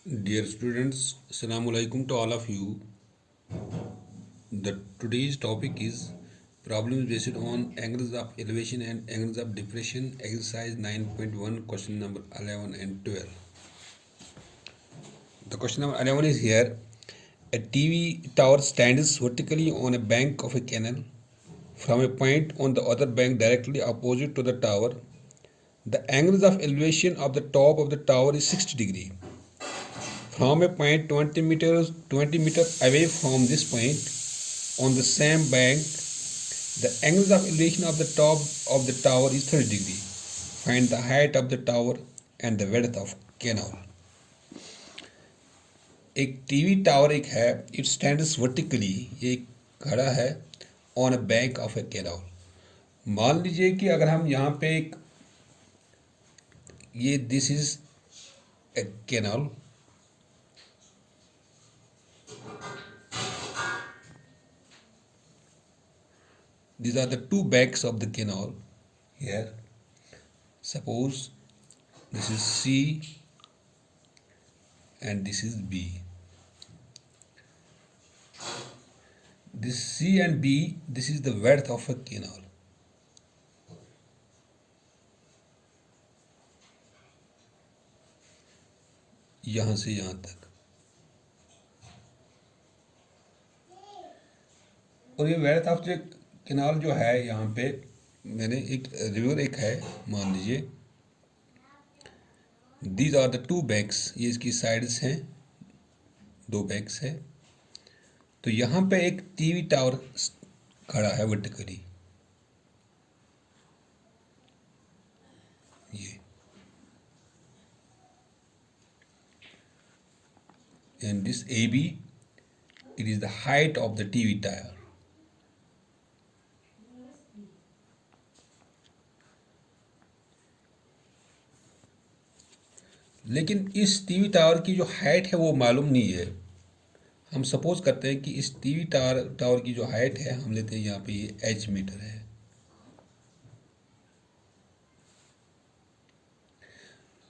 Dear students, Assalamu alaikum to all of you. The today's topic is problems based on angles of elevation and angles of depression, exercise 9.1, question number 11 and 12. The question number 11 is here. A TV tower stands vertically on a bank of a canal. From a point on the other bank directly opposite to the tower, the angles of elevation of the top of the tower is 60 degree. From a point 20 meter away from this point on the same bank, the angle of elevation of the top of the tower is 30 degree. Find the height of the tower and the width of canal. एक TV tower एक है, it stands vertically, ये खड़ा है on a bank of A canal. मान लीजिए कि अगर हम यहाँ पे एक ये this is A canal. These are the two banks of the canal here. Suppose this is C and this is B. This C and B, this is the width of a canal. यहाँ से यहाँ तक. और ये width of the canal जो है, यहाँ पे मैंने एक रिवर एक है मान लीजिए. These are the two banks, ये इसकी साइड्स हैं, दो बैंक्स हैं. तो यहाँ पे एक टीवी टावर खड़ा है वर्टिकली, ये. And this AB, it is the height of the TV tower. लेकिन इस टीवी टावर की जो हाइट है वो मालूम नहीं है. हम सपोज करते हैं कि इस टीवी टावर की जो हाइट है, हम लेते हैं यहाँ पे ये h मीटर है.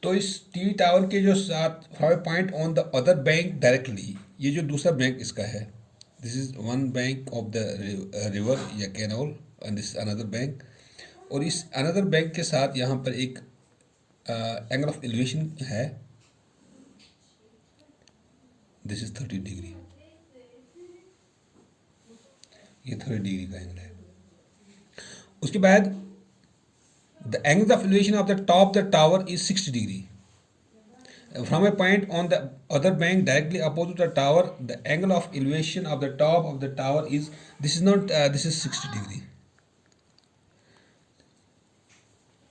तो इस टीवी टावर के जो साथ from a point on the other bank directly, ये जो दूसरा बैंक इसका है, this is one bank of the river या canal and this another bank. और इस अनदर बैंक के साथ यहाँ पर एक एंगल ऑफ एलिवेशन है, दिस इज 30 डिग्री. ये 30 डिग्री का एंगल है. उसके बाद the angle of elevation of the top of the tower is 60 degree. From a point on the other bank directly opposite the tower, the angle of elevation of the top of the tower is, this is not this is 60 degree.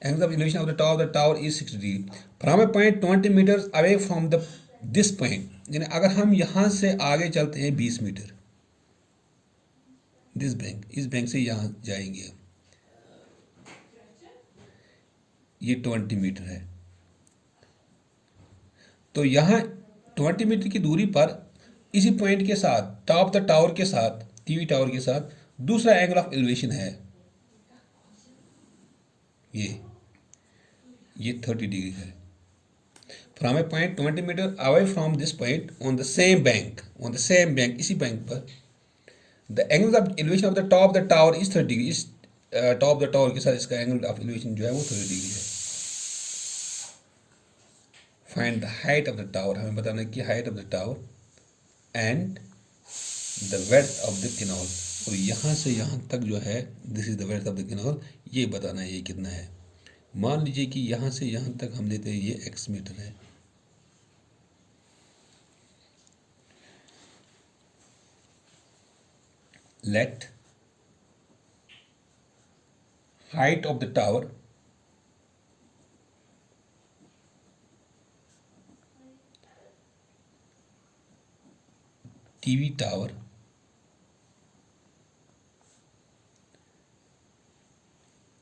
Angle of elevation of the top of the tower is 60 degree. From a point 20 meters away from the this point, यानी अगर हम यहाँ से आगे चलते हैं 20 metre, this bank, इस bank से यहाँ जाएंगे, ये 20 मीटर है. तो यहाँ 20 मीटर की दूरी पर इसी पॉइंट के साथ, टॉप द टावर के साथ, टीवी टावर के साथ दूसरा एंगल ऑफ एलिवेशन है, ये 30 डिग्री है. From a point 20 meter away from this point on the same bank, इसी बैंक पर the angle of elevation of the top the tower is 30 degree. इस टॉप द टावर के साथ इसका angle of elevation जो है वो 30 डिग्री है. Find the height of the tower, हमें बताना है कि height of the tower and the width of the canal. और यहाँ से यहाँ तक जो है, this is the width of the canal, ये बताना है ये कितना है. मान लीजिए कि यहाँ से यहाँ तक हम लेते हैं ये x मीटर है. Let height of the tower TV tower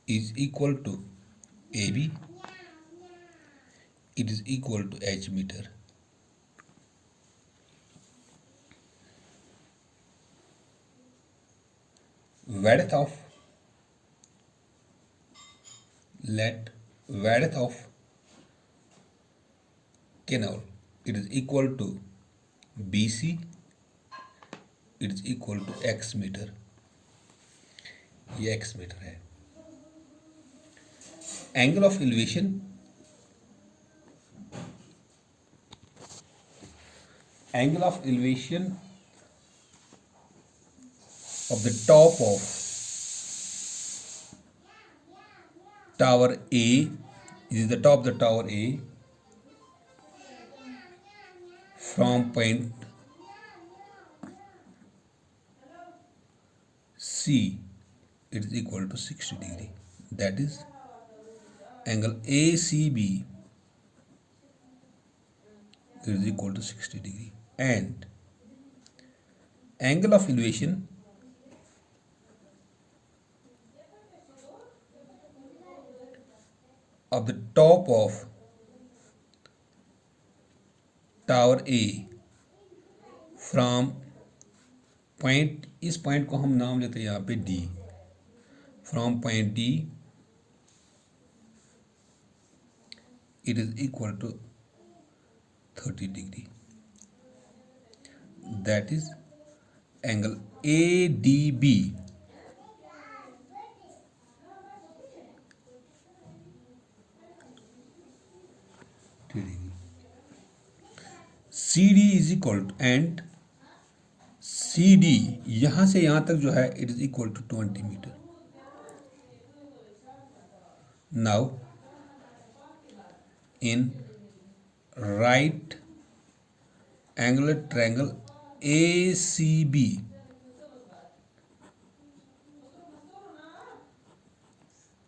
is equal to AB, it is equal to h meter. Width of, let width of canal it is equal to BC, it is equal to x meter. ये x meter है। Angle of elevation, angle of elevation of the top of tower A, this is the top of the tower A, from point C, it is equal to 60 degree. That is angle ACB, it is equal to 60 degree. And angle of elevation of the top of tower A from point, इस point को हम नाम लेते हैं यहाँ पे D, from point D it is equal to 30 degree. That is angle ADB, CD is equal to, and CD यहां से यहां तक जो है it is equal to 20 meter. Now in right angular triangle ACB,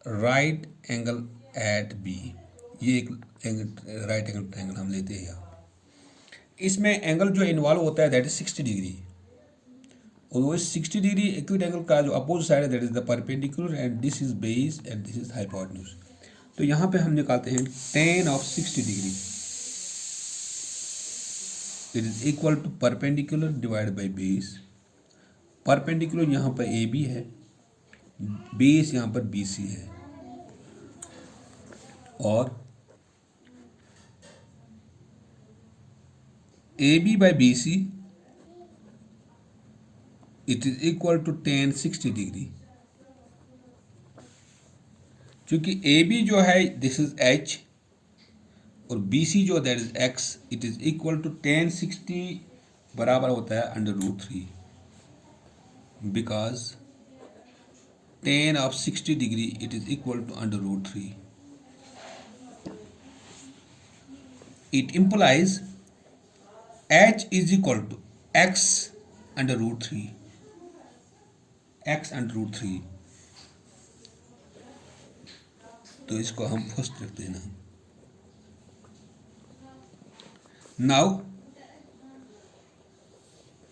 right angle at B, ये एक right angle triangle हम लेते हैं यहाँ। इसमें एंगल जो इन्वॉल्व होता है दैट इज 60 डिग्री, और वो 60 डिग्री एक्यूट एंगल का जो अपोजिट साइड है that is the perpendicular, and this is base and this is hypotenuse. तो यहाँ पे हम निकालते हैं tan of 60 degree, it is equal to perpendicular divide by base. Perpendicular यहाँ पर ए बी है, बेस यहाँ पर बी सी है, और A B by B C it is equal to tan 60 degree. क्योंकि ए बी जो है दिस इज एच, और बी सी जो that is X, it is equal to tan 60 बराबर होता है √3, because tan of 60 degree it is equal to √3. It implies h is equal to x √3, x √3। तो इसको हम फर्स्ट रख देना। Now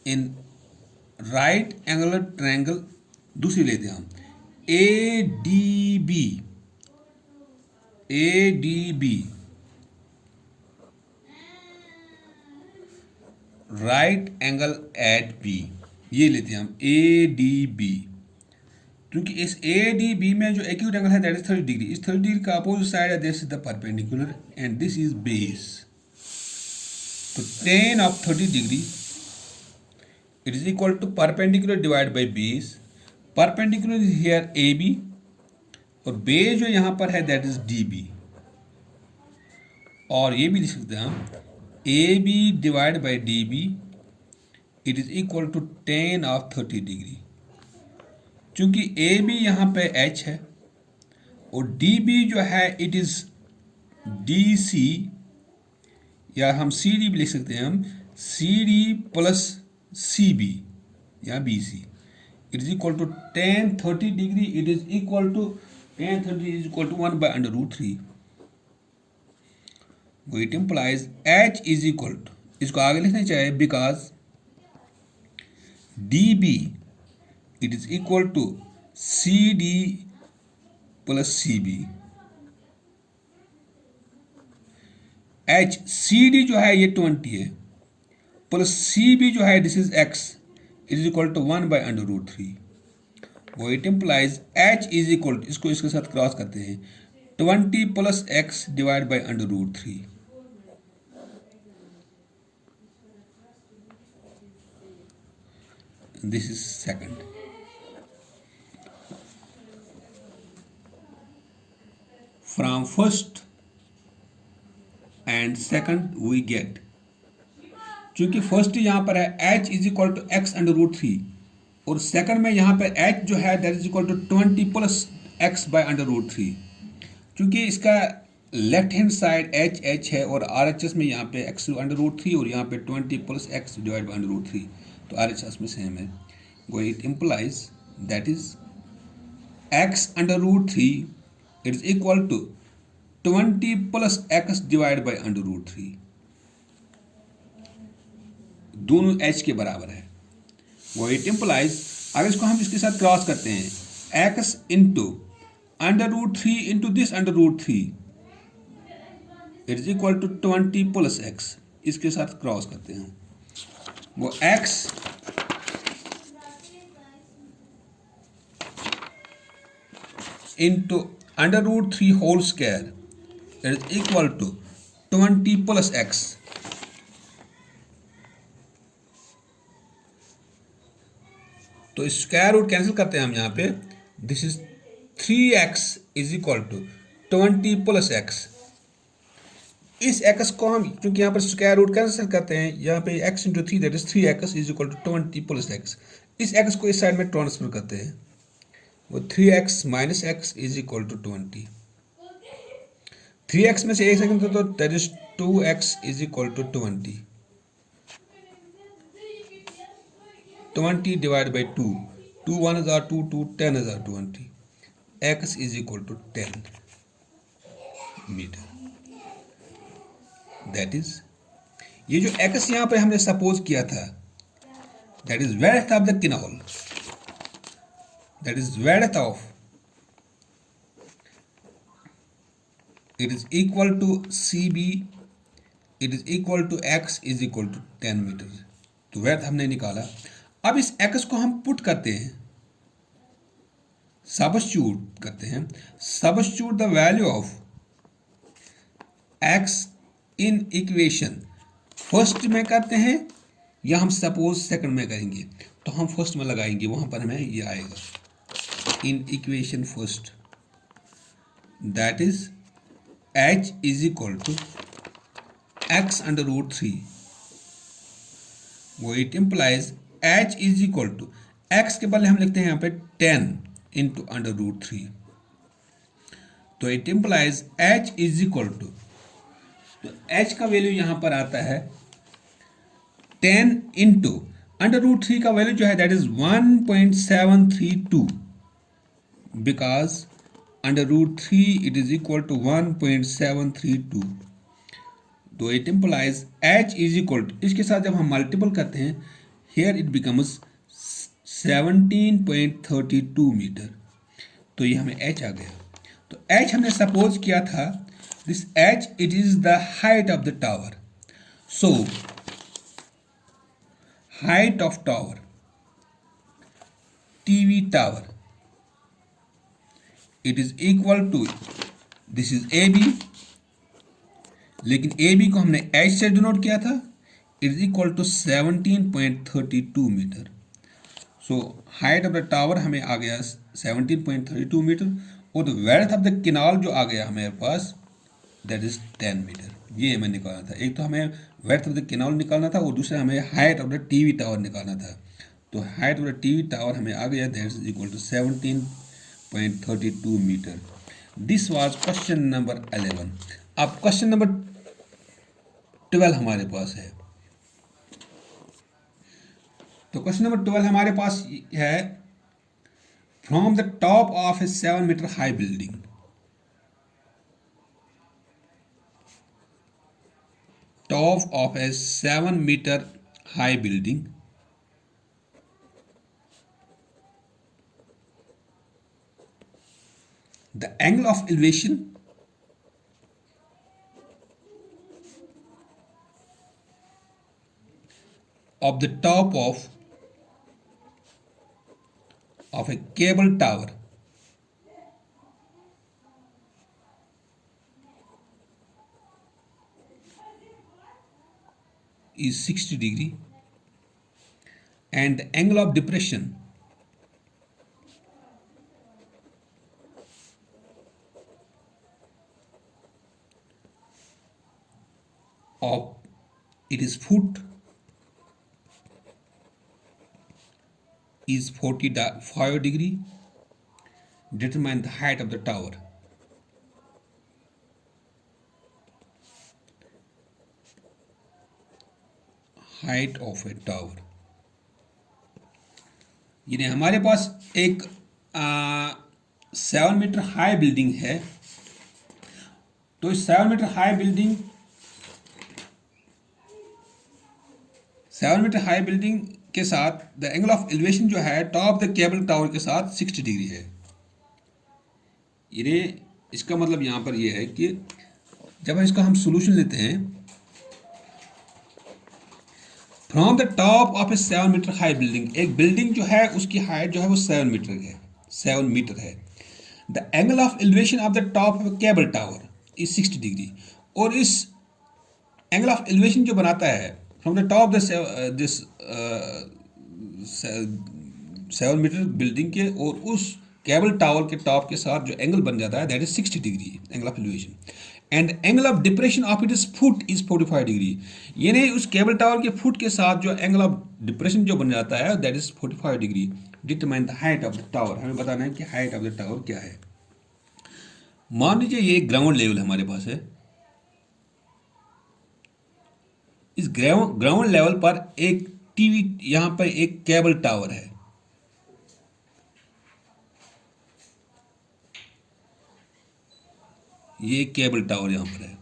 in right angular triangle दूसरी लेते हैं हम ADB, right angle at B, ये लेते हैं हम ADB। क्योंकि इस ADB में जो एक्यूट एंगल है दैट इज 30 डिग्री, इस 30 डिग्री का अपोजिट साइड है this is the perpendicular and this is base. तो tan of 30 degree it is equal to perpendicular divide by base. Perpendicular is here A B, और base जो यहां पर है that is D B, और ये भी लिख सकते हैं हम A B divide by D B it is equal to tan of 30 degree. चूंकि ए बी यहां पे एच है और डी बी जो है इट इज डी सी, या हम सी डी भी लिख सकते हैं, हम C D plus C B या B C, it is equal to tan 30 degree, it is equal to tan 30 is equal to 1 by √3. It implies h is equal to, इसको आगे लिखना चाहिए, because dB it is equal to CD plus CB। h CD जो है ये 20 है, plus CB जो है this is x, it is equal to 1 by √3। वो it implies h is equal to, इसको इसके साथ क्रॉस करते हैं, 20 plus x divide by √3। this is second. From first and second we get, चूंकि फर्स्ट यहाँ पर है h is equal to X under root three, और सेकंड में यहाँ पर h जो है that is equal to 20 plus x by under root three. चूंकि इसका लेफ्ट हैंड साइड h है और RHS में यहाँ पे x अंडर रूट थ्री और यहाँ पे 20 plus x divide by under root three, तो RHS में सेम है। वो it implies that is x under root three it is equal to 20 plus x divide by under root three, दोनों h के बराबर है। वो इट इम्प्लाइज, अगर इसको हम इसके साथ क्रॉस करते हैं x into under root three into this under root three it is equal to 20 plus x, इसके साथ क्रॉस करते हैं, वो x into under root three whole square it is equal to 20 plus x। तो square root cancel करते हैं हम यहाँ पे, this is 3x is equal to 20 plus x। इस x को हम क्योंकि यहाँ पर स्क्वायर रूट कैंसिल करते हैं, यहाँ पे x into three that is 3x is equal to 20 plus x। इस x को इस साइड में ट्रांसफर करते हैं, वो 3x minus x is equal to 20। 3x में से एक सेकंड तो that is 2x is equal to 20। 20 divide by 2, 2 1 हजार 2, 2 10 हजार 20, x is equal to 10 metre. That is, ये जो x यहाँ पे हमने सपोज किया था that is width of the canal, that is width of, it is equal to CB, it is equal to x is equal to 10 metre. तो width हमने निकाला। अब इस x को हम पुट करते हैं, सबस्टिट्यूट करते हैं, substitute the value of x in equation first में करते हैं या हम सपोज सेकंड में करेंगे, तो हम फर्स्ट में लगाएंगे, वहां पर हमें ये आएगा in equation first, that is h is equal to x under root three, वो it implies h is equal to x के बदले हम लिखते हैं यहाँ पे 10 इंटू अंडर रूट थ्री, तो it implies h is equal to, तो h का वैल्यू यहाँ पर आता है 10 इंटू अंडर रूट थ्री का वैल्यू जो है that is 1.732, because under root three it is equal to 1.732, तो it implies h is equal to, इसके साथ जब हम मल्टीपल करते हैं here it becomes 17.32 मीटर, तो ये हमें h आ गया। तो h हमने सपोज किया था, this h it is the height of the tower, so height of tower, TV tower, it is equal to, this is AB, लेकिन AB को हमने h से डिनोट किया था, it is equal to 17.32 meter. So height of the tower हमें आ गया 17.32 meter, और the width of the canal जो आ गया हमारे पास दैट इज 10 मीटर। ये हमें निकालना था, एक तो हमें वेड्थ ऑफ द किनाल निकालना था और दूसरा हमें height of the TV tower निकालना था। तो height of the TV tower हमें आ गया that is equal to 17.32 meter. This was question number 11। अब क्वेश्चन नंबर 12 हमारे पास है। तो क्वेश्चन नंबर 12 हमारे पास है, from the top of a 7 meter high building, top of a 7 meter high building, the angle of elevation of the top of a cable tower is 60 degree and the angle of depression of its foot is 45 degree. Determine the height of the tower. Height of a tower. यानी हमारे पास एक 7 meter high building है, तो इस 7 meter high building 7 meter high building के साथ the angle of elevation जो है टॉप द केबल टावर के साथ 60 डिग्री है। ये इसका मतलब यहाँ पर ये है कि जब इसका हम सोल्यूशन लेते हैं, from the top of a 7 meter high building, एक बिल्डिंग जो है उसकी हाइट जो है वो 7 मीटर है, 7 मीटर है। The angle of elevation of the top of cable tower is 60 degree, और इस एंगल ऑफ एलिवेशन जो बनाता है from the top this 7 meter building के और उस केबल टावर के टॉप के साथ जो एंगल बन जाता है that is 60 degree angle of elevation, and angle of depression of its foot is 45 degree. यानी उस केबल टावर के फुट के साथ जो एंगल ऑफ डिप्रेशन जो बन जाता है that is 45 degree. Determine the height of the tower, हमें बताना है कि हाइट ऑफ द टावर क्या है। मान लीजिए ये ग्राउंड लेवल हमारे पास है, इस ग्राउंड लेवल पर एक टीवी, यहां पर एक केबल टावर है, ये केबल टावर यहां पर है।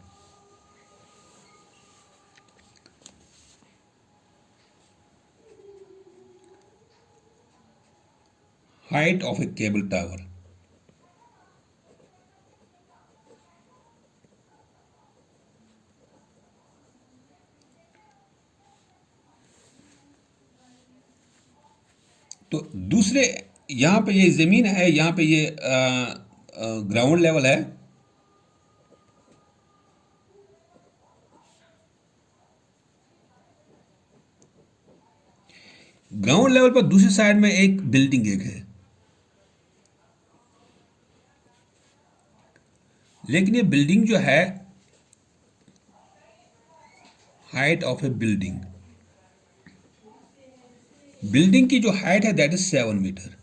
Height of a cable tower, तो दूसरे यहां पे ये जमीन है, यहां पे ये ग्राउंड लेवल है, ग्राउंड लेवल पर दूसरी साइड में एक बिल्डिंग एक है, लेकिन ये बिल्डिंग जो है height of a building, building की जो हाइट है दैट इज 7 मीटर,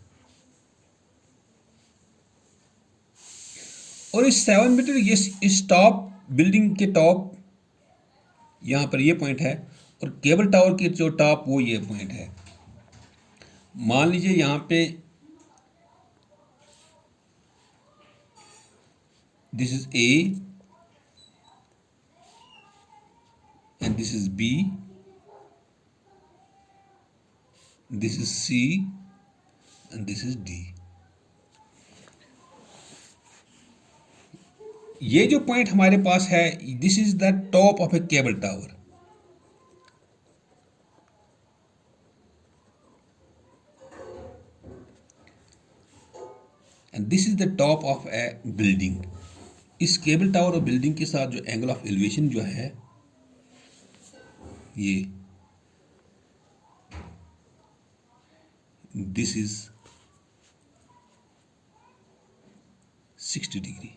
और इस 7 मीटर ये इस टॉप बिल्डिंग के टॉप यहां पर ये पॉइंट है, और केबल टावर के जो टॉप वो ये पॉइंट है। मान लीजिए यहां पे this is A and this is B, this is C and this is D. ये जो पॉइंट हमारे पास है this is the top of a cable tower, and this is the top of a building. इस cable tower और building के साथ जो एंगल ऑफ एलिवेशन जो है ये this is 60 degree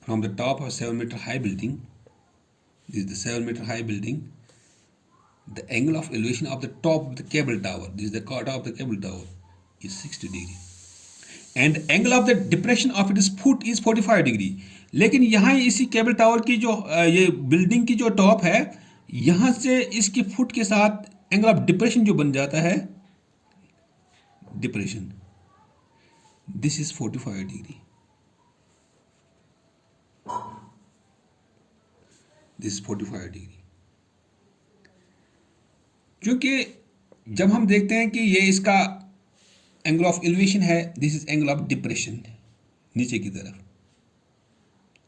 from the top of a 7 meter high building. This is the 7 meter high building. The angle of elevation of the top of the cable tower, this is the top of the cable tower, is 60 degree. And angle of the depression of its foot is 45 degree. लेकिन यहाँ इसी cable tower की जो ये building की जो top है, यहाँ से इसकी फुट के साथ एंगल ऑफ डिप्रेशन जो बन जाता है, depression, this is 45 degree, this is 45 degree. क्योंकि जब हम देखते हैं कि ये इसका एंगल ऑफ एलिवेशन है, this is angle of depression, नीचे की तरफ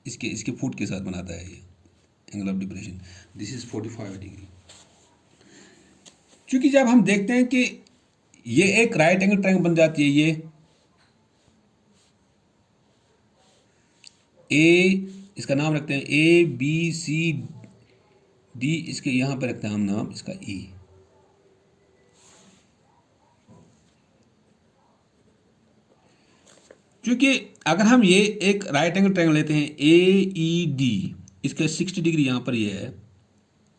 इसके इसके फुट के साथ बनाता है ये angle of depression, this is 45 degree. क्योंकि जब हम देखते हैं कि ये एक राइट एंगल ट्रायंगल बन जाती है, ये ए, इसका नाम रखते हैं ए बी सी डी, इसके यहां पर रखते हैं हम नाम इसका ई, क्योंकि अगर हम ये एक राइट एंगल ट्रायंगल लेते हैं AED, इसका 60 डिग्री यहाँ पर ये है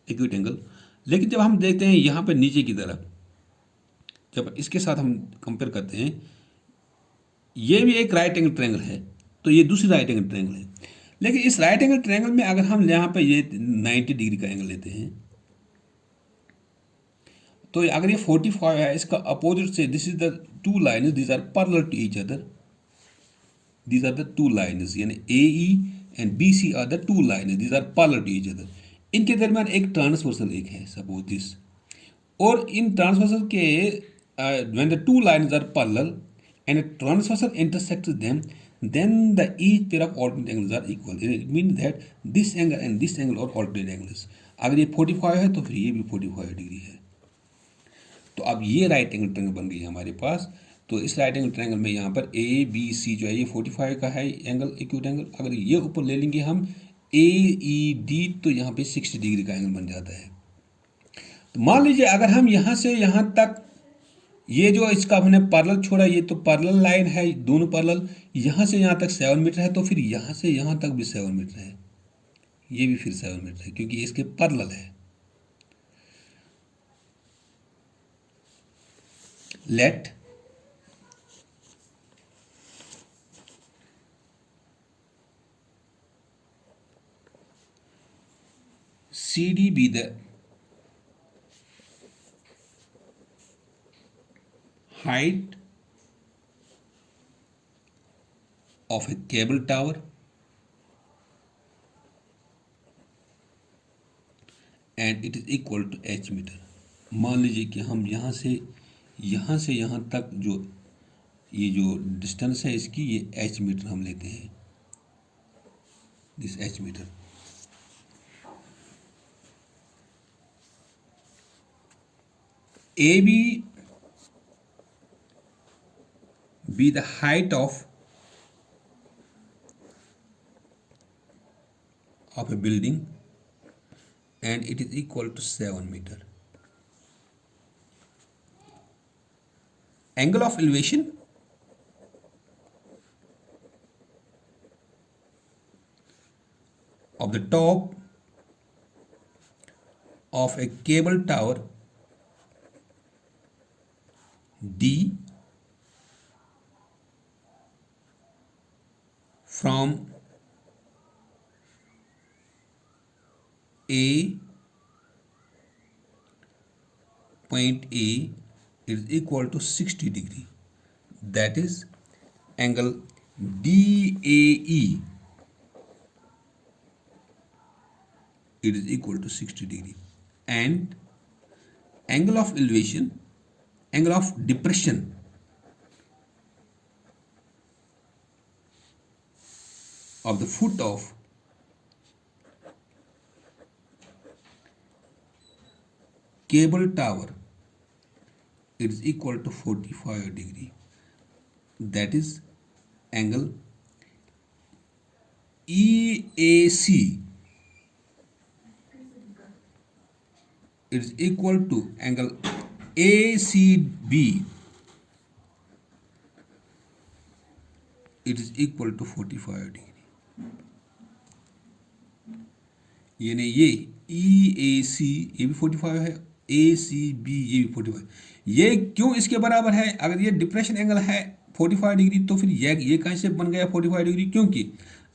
एक्यूट एंगल, लेकिन जब हम देखते हैं यहाँ पर नीचे की तरफ, जब इसके साथ हम कंपेयर करते हैं, ये भी एक राइट एंगल ट्रायंगल है, तो ये दूसरी राइट एंगल ट्रायंगल है। लेकिन इस राइट एंगल ट्रायंगल में अगर हम यहाँ पे ये 90 डिग्री का एंगल लेते हैं, तो अगर ये 45 है, इसका अपोजिट से this is the two lines, these are parallel to each other, these are the two lines, यानी AE and BC are the two lines, these are parallel to each other। इनके दरमियान एक ट्रांसवर्सल एक है, suppose this, और इन transversal के when the two lines are parallel and a transversal intersects them, then the each pair of alternate angles are equal, it means that this angle and this angle are alternate angles। अगर ये 45 है तो फिर ये भी 45 degree है। तो अब ये राइट एंगल ट्रायंगल बन गई है हमारे पास। तो इस राइट एंगल ट्रायंगल में यहाँ पर ABC जो है ये 45 का है एंगल, एक्यूट एंगल। अगर ये ऊपर ले लेंगे हम AED, तो यहाँ पे 60 डिग्री का एंगल बन जाता है। तो मान लीजिए अगर हम यहाँ से यहाँ तक, ये जो इसका हमने पैरेलल छोड़ा, ये तो पैरेलल लाइन है, दोनों पैरेलल, यहाँ से यहाँ तक 7 मीटर है, तो फिर यहाँ से यहाँ तक भी 7 मीटर है, ये भी फिर 7 मीटर है, क्योंकि इसके पैरेलल है। Let CD be the height of a cable tower and it is equal to H meter. मान लीजिए कि हम यहाँ से यहाँ तक जो ये जो डिस्टेंस है इसकी, ये H मीटर हम लेते हैं, this H meter. AB be the height of a building and it is equal to 7 meter। Angle of elevation of the top of a cable tower D from A point A is equal to 60 degree, that is angle DAE, it is equal to 60 degree, and angle of elevation, angle of depression of the foot of cable tower, it is equal to 45 degree, that is angle EAC, it is equal to angle ACB, it is equal to 45 degree। यानी ये EAC ये भी 45 है, ACB ये भी 45। ये क्यों इसके बराबर है? अगर ये डिप्रेशन एंगल है 45 डिग्री, तो फिर ये कैसे बन गया 45 डिग्री? क्योंकि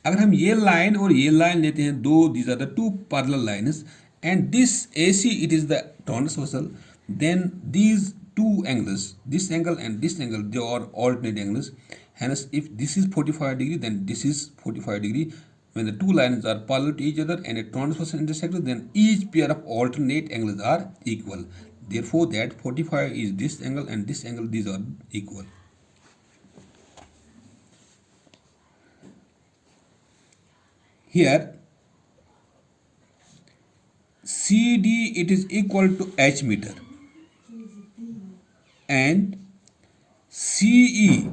अगर हम ये लाइन और ये लाइन लेते हैं, दो, these are the two parallel lines and this AC it is the transversal, then these two angles, this angle and this angle, they are alternate angles. Hence if this is 45 degree, then this is 45 degree. When the two lines are parallel to each other and a transversal intersects, then each pair of alternate angles are equal. Therefore that 45 is this angle and this angle, these are equal. Here CD it is equal to H meter and CE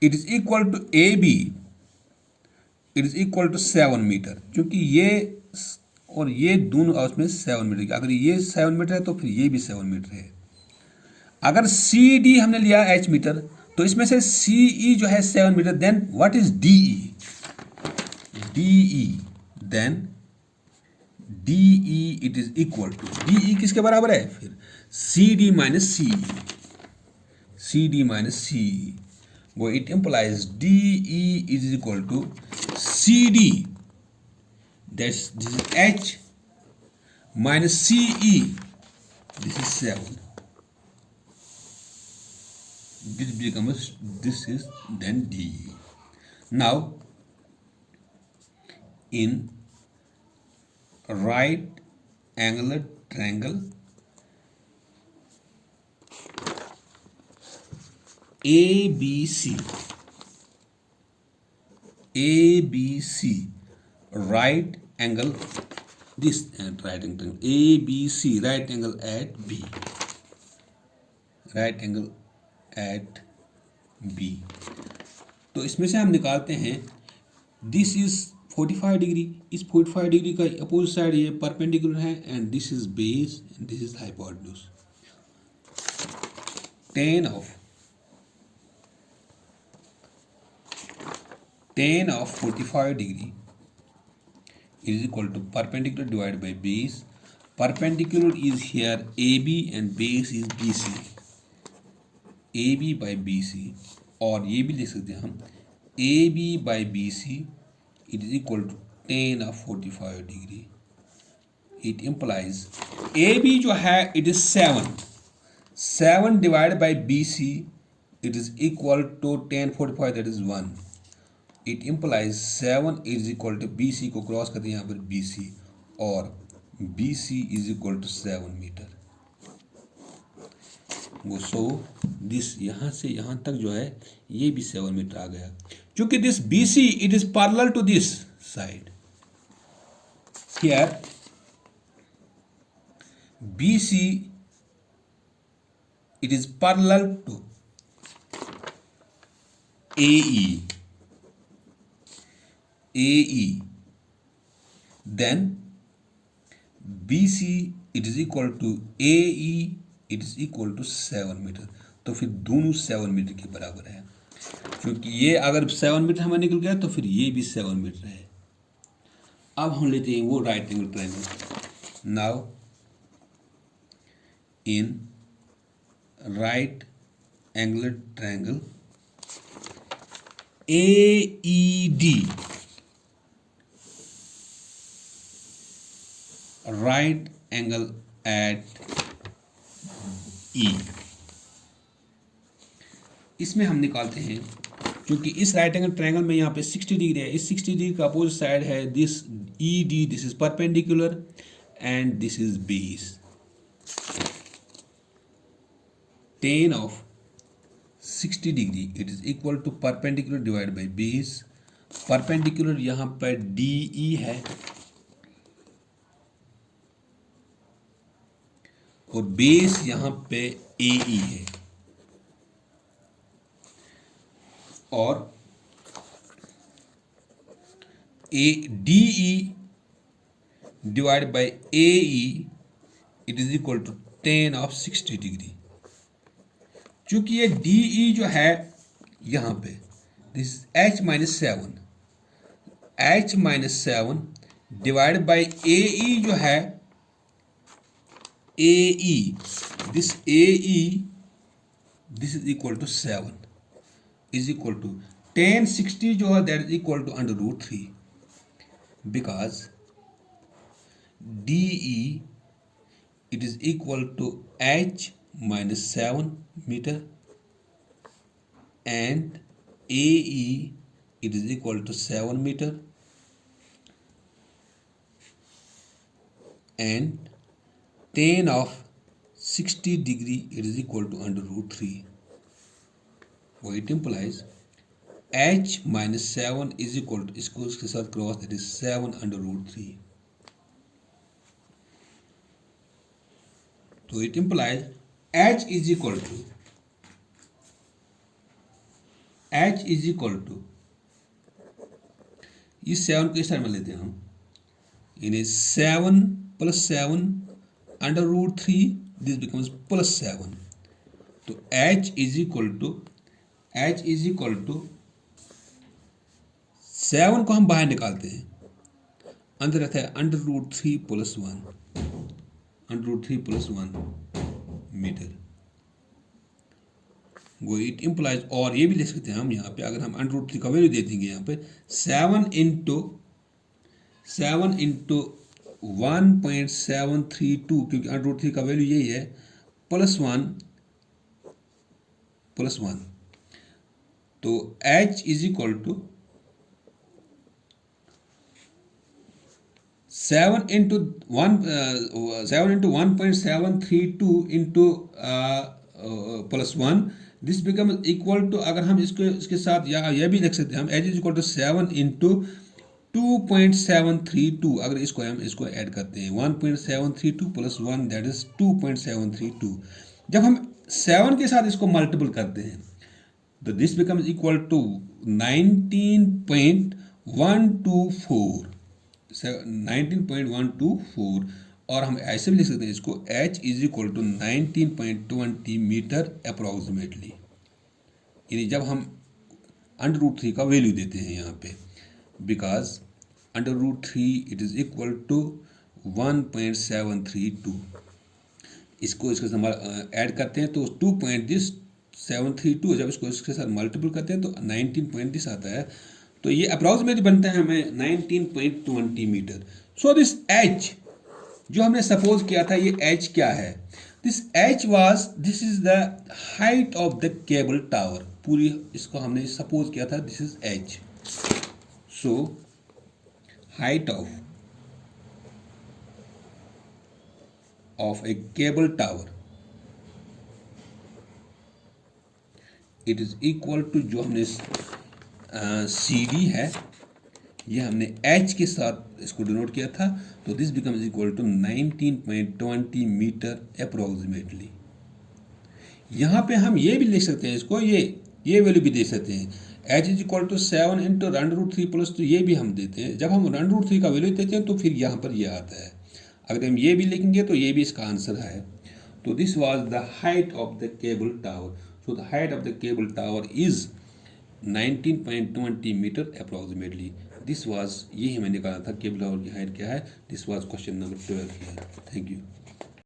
it is equal to AB, it is equal to 7 metre. क्योंकि ये और ये दोनों आपस में 7 metre की, अगर ये 7 मीटर है तो फिर ये भी 7 मीटर है। अगर CD हमने लिया H मीटर, तो इसमें से CE जो है 7 metre, then what is DE? DE, then DE it is equal to, DE किसके बराबर है फिर? CD minus CE, CD minus CE, वो it implies DE is equal to CD, that's this is H minus CE, this is 7, this becomes, this is then DE. Now in right angular triangle ABC, right angle, this right angle ABC, right angle at B, right angle at B. तो इसमें से हम निकालते हैं, this is 45 degree, इस 45 degree का opposite side ये perpendicular है, and this is base and this is hypotenuse. tan of 45 degree is equal to perpendicular divided by base. Perpendicular is here AB and base is BC. AB by BC, और ये भी लिख सकते हैं हम AB by BC, it is equal to tan of 45 degree. It implies AB जो है it is 7 divided by BC, it is equal to tan 45, that is 1. It implies 7 is equal to BC को cross करते हैं यहाँ पर BC, और BC is equal to 7 metre. वो so this यहाँ से यहाँ तक जो है ये भी 7 मीटर आ गया. क्योंकि this BC it is parallel to this side. Here BC it is parallel to AE, then BC it is equal to AE, it is equal to 7 metre. तो फिर दोनों 7 मीटर के बराबर है, क्योंकि ये अगर 7 मीटर हमें निकल गया तो फिर ये भी 7 मीटर है. अब हम लेते हैं वो right angle triangle. Now in right angular triangle AED, right angle at E, इसमें हम निकालते हैं, क्योंकि इस राइट एंगल ट्रायंगल में यहाँ पे 60 डिग्री है, इस 60 डिग्री का अपोजिट साइड है this ED, this is perpendicular and this is base. tan of 60 degree it is equal to perpendicular divide by base. Perpendicular यहाँ पर DE है और बेस यहाँ पे AE है, और DE divide by AE it is equal to tan of 60 degree. चूंकि ये DE जो है यहाँ पे this H minus 7 divide by AE जो है AE, this AE, this is equal to 7 is equal to tan 60 जो है that is equal to under root 3, because DE it is equal to H minus 7 meter and AE it is equal to 7 meter, and tan of 60 degree it is equal to under root 3. वो it implies H minus 7 is equal to, इसको इसके साथ cross, that is 7 under root 3. तो it implies H is equal to इस 7 को इस side में लेते हैं हम, इन्हें 7 plus 7 under root 3, this becomes plus 7. तो H is equal to h is equal to 7 को हम बाहर निकालते हैं, अंदर रहता है √3 + 1, √3 + 1 मीटर। वो इट इम्प्लाइज, और ये भी लिख सकते हैं हम यहाँ पे, अगर हम √3 का वैल्यू दे देंगे यहाँ पे 7 इंटू 1.732, क्योंकि √3 का वैल्यू यही है, +1, तो h is equal to 7 into 1.732 into +1, this become equal to, अगर हम इसके साथ या यह भी लिख सकते हैं हम, h is equal to 7 into 2.732, अगर हम इसको ऐड करते हैं 1.732 + 1 दैट इज 2.732। जब हम 7 के साथ इसको मल्टीपल करते हैं तो दिस बिकम्स इक्वल टू 19.124, और हम ऐसे भी लिख सकते हैं इसको, h is equal to 19.20 metre approximately. यानी जब हम √3 का वैल्यू देते हैं यहाँ पे, because √3 it is equal to 1.732, इसको इसके साथ ऐड करते हैं तो 2.732, जब इसको इसके साथ मल्टीपल करते हैं तो 19 दिस आता है, तो ये अप्रॉक्सीमेटली बनता है हमें 19.20 मीटर। सो दिस h जो हमने सपोज किया था, ये h क्या है, this is the height of the cable tower, पूरी इसको हमने सपोज किया था, this is h। So height of a cable tower, it is equal to, जो हमने CD है, ये हमने h के साथ इसको डिनोट किया था, तो this becomes equal to 19.20 metre approximately. यहाँ पे हम ये भी लिख सकते हैं इसको, ये वैल्यू भी दे सकते हैं, h is equal to 7 into √3 + तो ये भी हम देते हैं। जब हम √3 का वैल्यू देते हैं तो फिर यहाँ पर ये आता है, अगर हम ये भी लिखेंगे तो ये भी इसका आंसर है। तो this was the height of the cable tower. So the height of the cable tower is 19.20 metre approximately. This was, यही हमें निकाला था केबल टावर की हाइट क्या है। This was question number 12 here. Thank you.